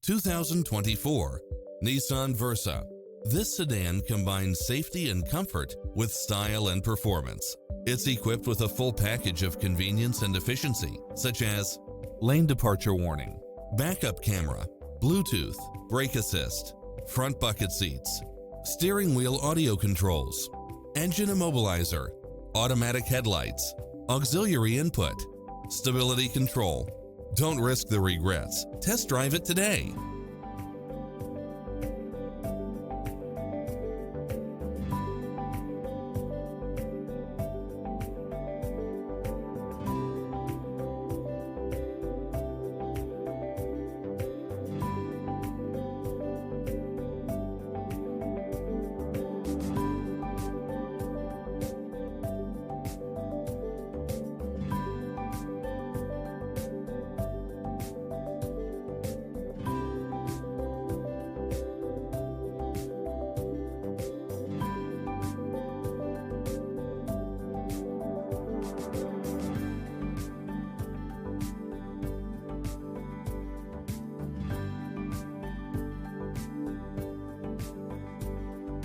2024 Nissan Versa. This sedan combines safety and comfort with style and performance. It's equipped with a full package of convenience and efficiency, such as lane departure warning, backup camera, Bluetooth, brake assist, front bucket seats, steering wheel audio controls, engine immobilizer, automatic headlights, auxiliary input, stability control. Don't risk the regrets. Test drive it today.